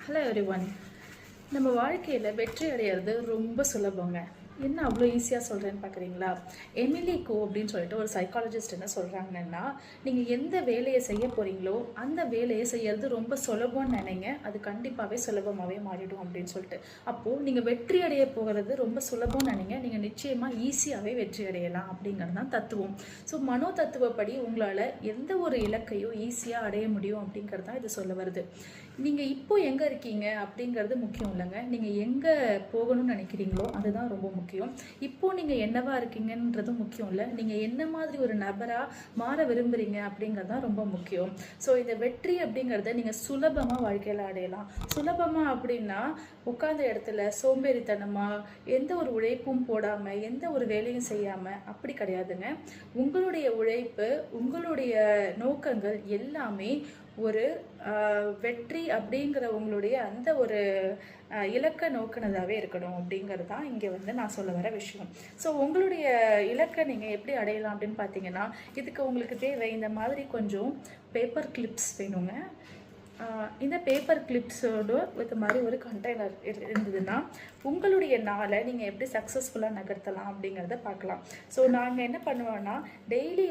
Hello everyone. நம்ம வாழ்க்கையில் வெற்றி அடையிறது ரொம்ப சுலபங்க. என்ன அவ்வளோ ஈஸியாக சொல்கிறேன்னு பார்க்குறீங்களா? எமிலி கோ அப்படின்னு சொல்லிட்டு ஒரு சைக்காலஜிஸ்ட் என்ன சொல்கிறாங்கன்னா, நீங்கள் எந்த வேலையை செய்ய போகிறீங்களோ அந்த வேலையை செய்யறது ரொம்ப சுலபம்னு நினைங்க, அது கண்டிப்பாகவே சுலபமாகவே மாறிடும் அப்படின்னு சொல்லிட்டு. அப்போது நீங்கள் வெற்றி அடைய போகிறது ரொம்ப சுலபம்னு நினைங்க, நீங்கள் நிச்சயமாக ஈஸியாகவே வெற்றி அடையலாம் அப்படிங்கிறது தான் தத்துவம். ஸோ மனோ தத்துவப்படி உங்களால் எந்த ஒரு இலக்கையும் ஈஸியாக அடைய முடியும் அப்படிங்கிறது தான் இது சொல்ல வருது. நீங்கள் இப்போ எங்கே இருக்கீங்க அப்படிங்கிறது முக்கியம் இல்லைங்க, நீங்கள் எங்கே போகணும்னு நினைக்கிறீங்களோ அதுதான் ரொம்ப முக்கியம். இப்போது நீங்கள் என்னவா இருக்கீங்கன்றது முக்கியம் இல்லை, நீங்கள் என்ன மாதிரி ஒரு நபராக மாற விரும்புகிறீங்க அப்படிங்கிறது தான் ரொம்ப முக்கியம். ஸோ இந்த வெற்றி அப்படிங்கிறத நீங்கள் சுலபமாக வாழ்க்கையில் அடையலாம். சுலபமாக அப்படின்னா உட்கார்ந்த இடத்துல சோம்பேறித்தனமாக எந்த ஒரு உழைப்பும் போடாமல் எந்த ஒரு வேலையும் செய்யாமல் அப்படி கிடையாதுங்க. உங்களுடைய உழைப்பு, உங்களுடைய நோக்கங்கள் எல்லாமே ஒரு வெற்றி அப்படிங்கிற உங்களுடைய அந்த ஒரு இலக்கை நோக்கினதாகவே இருக்கணும் அப்படிங்கிறது தான் இங்கே நான் சொல்ல வர விஷயம். ஸோ உங்களுடைய இலக்கை நீங்கள் எப்படி அடையலாம் அப்படின்னு பார்த்தீங்கன்னா, இதுக்கு உங்களுக்கு தேவை இந்த மாதிரி கொஞ்சம் பேப்பர் கிளிப்ஸ் வேணுங்க. இந்த பேப்பர் கிளிப்ஸோடு இது மாதிரி ஒரு கண்டெய்னர் இருந்ததுன்னா உங்களுடைய நாளை நீங்கள் எப்படி சக்ஸஸ்ஃபுல்லாக நகர்த்தலாம் அப்படிங்கிறத பார்க்கலாம். ஸோ நாங்கள் என்ன பண்ணுவோன்னா, டெய்லி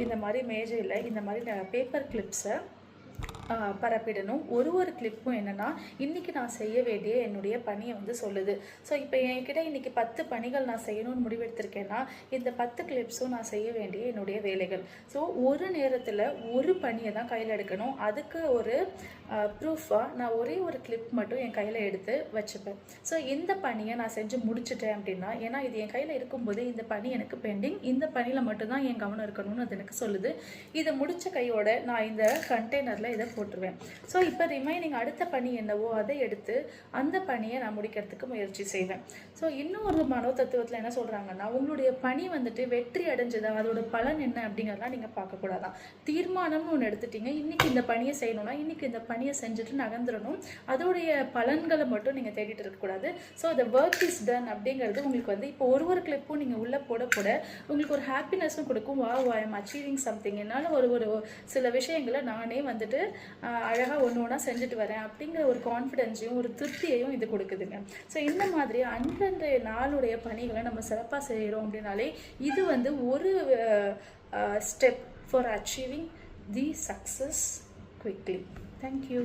இந்த மாதிரி மேஜையில் இந்த மாதிரி பேப்பர் கிளிப்ஸை பரப்பிடணும். ஒரு கிளிப்பும் என்னென்னா, இன்றைக்கி நான் செய்ய வேண்டிய என்னுடைய பணியை சொல்லுது. ஸோ இப்போ என்கிட்ட இன்றைக்கி 10 பணிகள் நான் செய்யணும்னு முடிவெடுத்திருக்கேன்னா, இந்த 10 கிளிப்ஸும் நான் செய்ய வேண்டிய என்னுடைய வேலைகள். ஸோ ஒரு நேரத்தில் ஒரு பணியை தான் கையில் எடுக்கணும். அதுக்கு ஒரு ப்ரூஃபாக நான் ஒரு கிளிப் மட்டும் என் கையில் எடுத்து வச்சுப்பேன். ஸோ இந்த பணியை நான் செஞ்சு முடிச்சுட்டேன் அப்படின்னா, ஏன்னா இது என் கையில் இருக்கும்போது இந்த பணி எனக்கு பெண்டிங், இந்த பணியில் மட்டும்தான் என் கவனம் இருக்கணும்னு அது எனக்கு சொல்லுது. இதை முடித்த கையோட நான் இந்த கண்டெய்னரில் இதை போட்டுருவேன். ஸோ இப்போ ரிமைனிங் அடுத்த பணி என்னவோ அதை எடுத்து அந்த பணியை நான் முடிக்கிறதுக்கு முயற்சி செய்வேன். ஸோ இன்னும் ஒரு மனோ தத்துவத்தில் என்ன சொல்கிறாங்கன்னா, உங்களுடைய பணி வெற்றி அடைஞ்சதா, அதோட பலன் என்ன அப்படிங்கிறதெல்லாம் நீங்கள் பார்க்கக்கூடாதான். தீர்மானம்னு ஒன்று எடுத்துட்டீங்க, இன்றைக்கி இந்த பணியை செய்யணும்னா இன்றைக்கி இந்த பணியை செஞ்சுட்டு நகர்ந்துடணும். அதோடைய பலன்களை மட்டும் நீங்கள் தேடிட்டு இருக்கக்கூடாது. So the work is done அப்படிங்கிறது உங்களுக்கு இப்போ ஒரு கிளிப்பும் நீங்கள் உள்ளே போட உங்களுக்கு ஒரு ஹாப்பினஸும் கொடுக்கும். ஐ எம் அச்சீவிங் சம்திங், என்னால் ஒரு சில விஷயங்களை நானே அழகாக ஒன்றா செஞ்சுட்டு வரேன் அப்படிங்கிற ஒரு கான்ஃபிடென்ஸையும் ஒரு திருப்தியையும் இது கொடுக்குதுங்க. ஸோ இந்த மாதிரி அன்றைய நாளுடைய பணிகளை நம்ம சிறப்பாக செய்கிறோம் அப்படின்னாலே இது ஒரு step for achieving the success quickly. Thank you.